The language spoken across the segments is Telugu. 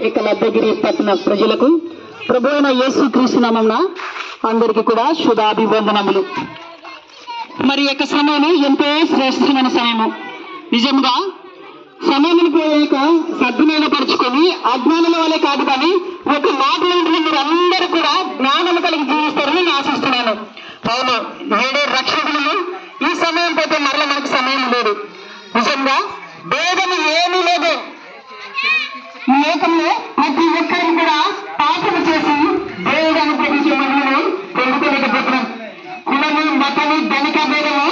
ఇక లద్దగిరి పట్టణ ప్రజలకు ప్రభు అయిన యేసు క్రీస్తు నామమున అందరికీ కూడా శుభాభివందనములు. మరి యొక్క సమయం ఎంతో శ్రేష్టమైన సమయము. నిజంగా సమయమును పోయాక సద్వినియోగపరుచుకొని అజ్ఞానుల వల్లే కాదు కానీ ఒక మాటలు మీరు అందరూ కూడా జ్ఞానము కలిగి జీవిస్తారని నేను ఆశిస్తున్నాను. అవును, నేడే రక్షకులు ఈ సమయం పోతే మరల మనకు సమయం లేదు. నిజంగా భేదము ఏమీ లేదు. ఈ లోకంలో ప్రతి ఒక్కరిని కూడా పాపము చేసి దేవుడు అనుగ్రహించే మహిళను పొందుకోలేకపోతున్నాం. కులము, మతము, ధనిక భేదము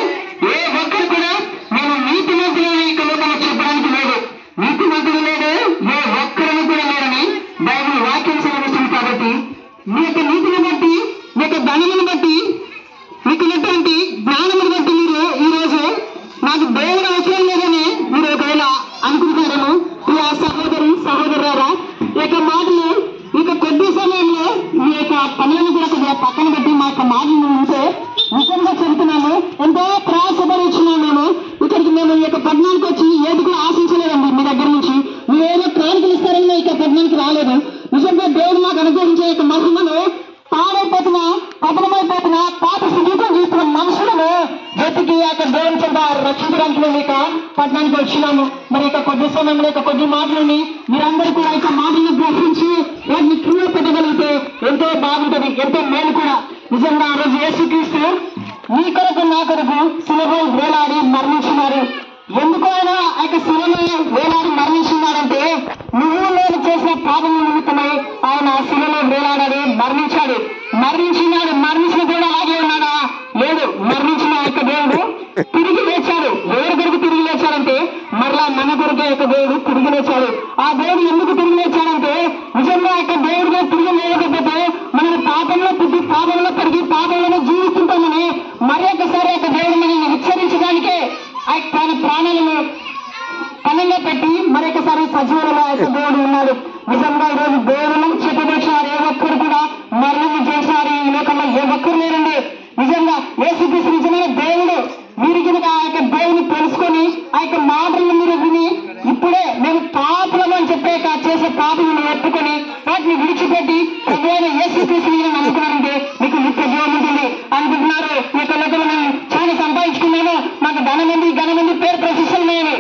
ఏ ఒక్కరు కూడా నేను నీతి మంత్రులు ఈ లోకంలో చెప్పడానికి లేదు. నీతి మంత్రులు లేడు, ఏ ఒక్కరిని కూడా లేరని బైబిల్ వాక్యం సెలవిస్తుంది. కాబట్టి మీ యొక్క నీతిని బట్టి, మీ యొక్క ధనమును బట్టి, మీకు ఉన్నటువంటి జ్ఞానమును బట్టి మీరు ఈ రోజు నాకు దేవుడు అవసరం లేదని మీరు ఒకవేళ అనుకుంటారేమో. ఈ సహోదరి సహోదరులారా, ఈ యొక్క మాటలు ఇక కొద్ది సమయంలో మీ యొక్క పనులను కూడా కొద్దిగా పక్కన పెట్టి మా యొక్క మాటలు ఉంటే నిజంగా చెబుతున్నాము. ఎంతో ప్రయాసపడి వచ్చినాము మేము ఇక్కడికి. మేము ఈ యొక్క పట్టణానికి వచ్చి ఏది కూడా ఆశించలేదండి. మీ దగ్గర నుంచి మీరు ఏదో కానుకలు ఇస్తారని ఈ యొక్క పట్టణానికి రాలేదు. నిజంగా దేవుడు మాకు అనుగ్రహించే యొక్క మహిమను పాడైపోతున్న పతనమైపోతున్న పాత సుఖం చూస్తున్న మనుషులను వెతికి ఆ యొక్క దేవుని చెంత రక్షించడానికి మేము ఇక పట్టణానికి వచ్చినాము. మరి ఇక కొద్ది సమయంలో ఇక కొద్ది మాటలని మీరందరూ కూడా ఇక మాటలను గ్రహించి వాటిని క్రియలు పెట్టగలిగితే ఎంతో బాగుంటుంది, ఎంతో మేలు కూడా. నిజంగా ఆ రోజు యేసుక్రీస్తు మీ కొరకు నా కొరకు శిలువలో వేలాడి మరణించినారు. ఎందుకు ఆయన ఆ యొక్క శిలువలో వేలాడి మరణించినాడంటే నువ్వు నేను చేసిన పాపం నిమిత్తమై ఆయన శిలువలో వేలాడాడు, మరణించాడు. మరణించిన దేవుడు అలాగే ఉన్నాడా? లేదు. మరణించిన యొక్క దేవుడు తిరిగి లేచాడు. ఎవరి కొరకు తిరిగి లేచాడంటే మరలా మన కొరకు యొక్క దేవుడు తిరిగి లేచాడు. ఆ దేవుడు ఎందుకు తిరిగి లేచాడంటే నిజంగా యొక్క దేవుడిగా తిరిగి లేకపోతే మనం పాపంలో పుట్టి పాపంలో పెరిగి పాపంలోనే జీవిస్తుంటామని మరి ఒకసారి యొక్క దేవుడు మనల్ని హెచ్చరించడానికే తన ప్రాణాలను పనంగా పెట్టి మరొకసారి సజీవులలో యొక్క దేవుడు ఉన్నాడు. నిజంగా ఈరోజు దేవుళ్ళని చెప్పబోతున్నారు. ఏ ఒక్కరు కూడా మరణం చేశారు ఈ లోకంలో ఏ ఒక్కరు లేరండి. నిజంగా యేసుక్రీస్తు నిజమైన దేవుడు. మీరు కనుక ఆ యొక్క దేవుని తెలుసుకొని ఆ యొక్క మాటలను మీరు విని ఇప్పుడే మేము పాపలను అని చెప్పే చేసే పాపలను ఒప్పుకొని వాటిని విడిచిపెట్టి ప్రభువైన యేసుక్రీస్తు మీరు నమ్ముకున్నారంటే మీకు నిత్య జీవం ఉంటుంది అనుకుంటున్నారు. ఈ యొక్క లోకంలో మేము చాలా సంపాదించుకున్నాము, మాకు ఘనమంది పేరు ప్రశిస్తున్నాయని.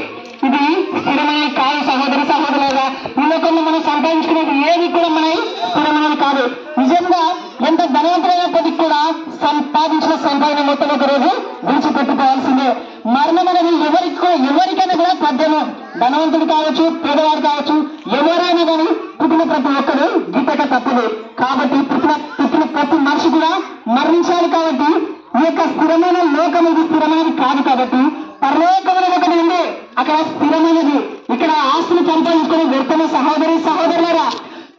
ఇది స్థిరమైనది కాదు సహోదరి సహోదరులారా. ఈ లోకంలో మనం సంపాదించుకునేది ఏది కూడా మన స్థిరమైనది కాదు. నిజంగా ఎంత ధనవంతులైనప్పటికీ కూడా సంపాదించిన సంపాదన మొత్తం ఒక రోజు విడిచిపెట్టుకోవాల్సిందే. మరణం అనేది ఎవరికైనా కూడా పద్యము. ధనవంతుడు కావచ్చు, పేదవాడు కావచ్చు, ఎవరైనా కానీ పుట్టిన ప్రతి ఒక్కరు గిట్టక తప్పదు. కాబట్టి పుట్టిన ప్రతి మనిషి కూడా మరణించాలి. కాబట్టి ఈ యొక్క స్థిరమైన లోకం ఇది స్థిరమైనది కాదు. కాబట్టి పరలోకమైన ఒకటి ఉంది, అక్కడ స్థిరమైనది. ఇక్కడ ఆస్తులు సంపాదించుకొని వ్యక్తమే సహోదరులారా.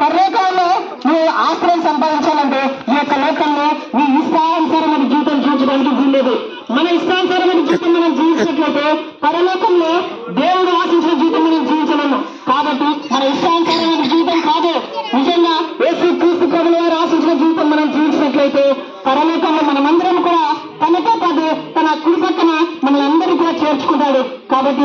పరలోకంలో నువ్వు ఆస్తులను సంపాదించాలంటే ఈ యొక్క లోకంలో నీ ఇష్టానుసారమైన జీవితం జీవించడానికి వీల్లేదు. మన ఇష్టానుసారమైన జీవితం మనం జీవించినట్లయితే పరలోకంలో దేవుడు ఆశించిన జీవితం మనం జీవించలేము. కాబట్టి మన ఇష్టానుసారమైన జీవితం కాదు, నిజంగా యేసుక్రీస్తు ప్రభువు వారు ఆశించిన జీవితం మనం జీవించినట్లయితే పరలోకంలో మనమందరం కూడా తనతో పాటు తన కుడి పక్కన మనల్ని కూడా చేర్చుకుంటాడు. కాబట్టి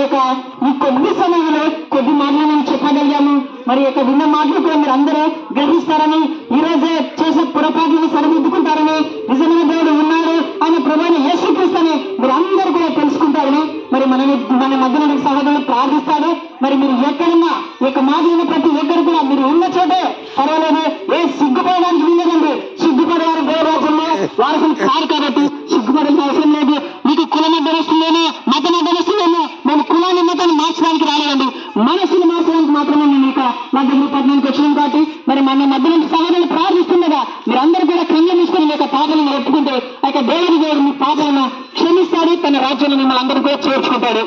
ఈ కొద్ది సమయంలో కొద్ది మాటలు మేము చెప్పగలిగాము. మరి యొక్క విన్న మాటలు కూడా మీరు అందరూ గ్రహిస్తారని, ఈ రోజే చేసే పొరపాట్లను సరిదిద్దుకుంటారని, నిజమైన దేవుడు ఉన్నాడు ఆయన ప్రభువైన యేసుక్రీస్తుని మీరు అందరూ కూడా తెలుసుకుంటారని మరి మన మధ్యలో సహోదరులు ప్రార్థిస్తాడు. మరి మీరు ఎక్కడున్నా ఈ యొక్క మాటలు ప్రతి ఒక్కరు కూడా మీరు ఉన్న చోటే పర్వాలేదు, ఏ సిగ్గుపడడానికి వీలేదండి. సిగ్గుపడేవారు దేవుడు రాజ్యంలో వారసులు కాదు. కాబట్టి సిగ్గుపడాల్సిన అవసరం లేదు. మీకు కులం అడ్డం వస్తుందేమో, మతం అడ్డం వస్తుందేమో, మేము కులాన్ని మతాన్ని మార్చడానికి రాలేదండి. మనసును మార్చడానికి మాత్రమే మేము ఇక మా దగ్గర పట్టణానికి వచ్చినాం. కాబట్టి మరి మన మధ్య సహోదరులు ప్రార్థిస్తుండగా మీరు అందరూ కూడా క్రింద తీసుకుని మీ యొక్క పాపలను ఒప్పుకుంటే ఆ యొక్క దేవుడు మీ పాపలను క్షమిస్తాడు, తన రాజ్యాన్ని మిమ్మల్ని అందరూ కూడా చేర్చుకుంటాడు.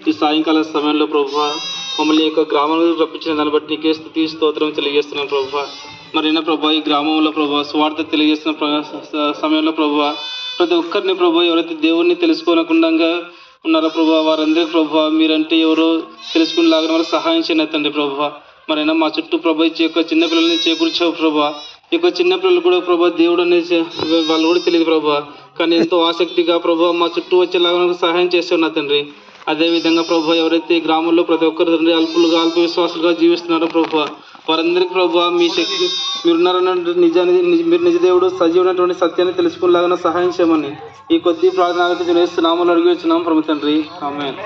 ఈ సాయంకాల సమయంలో ప్రభువా మమ్మల్ని యొక్క గ్రామంలో రప్పించిన దాన్ని బట్టి నీకే స్తుతి స్తోత్రం తెలియజేస్తున్నాను ప్రభువా. మరి ప్రభా ఈ గ్రామంలో ప్రభా స్వార్థ తెలియజేస్తున్న సమయంలో ప్రభా ప్రతి ఒక్కరిని ప్రభా ఎవరైతే దేవుణ్ణి తెలుసుకోనకుండా ఉన్నారో ప్రభా వారందరికీ ప్రభా మీరంటే ఎవరో తెలుసుకునేలాగా వారు సహాయం చేయను తండ్రి ప్రభా. మరైనా మా చుట్టూ ప్రభా ఈ యొక్క చిన్నపిల్లల్ని చేకూర్చావు ప్రభా. ఈ యొక్క చిన్నపిల్లలు కూడా ప్రభా దేవుడు అనేది వాళ్ళు కూడా తెలియదు ప్రభా, కానీ ఎంతో ఆసక్తిగా ప్రభా మా చుట్టూ వచ్చేలాగా సహాయం చేస్తున్నా తండ్రి. అదేవిధంగా ప్రభు ఎవరైతే ఈ గ్రామంలో ప్రతి ఒక్కరు తండ్రి అల్ప విశ్వాసులుగా జీవిస్తున్నారో ప్రభు వారందరికీ ప్రభు మీ శక్తి మీరున్నారన్న మీరు నిజ దేవుడు సజీవమైనటువంటి సత్యాన్ని తెలుసుకునేలాగా సహాయం చేయమని ఈ కొద్ది ప్రార్థనలకు నామలు అడిగి వచ్చినాం ప్రభు తండ్రి. ఆమేన్.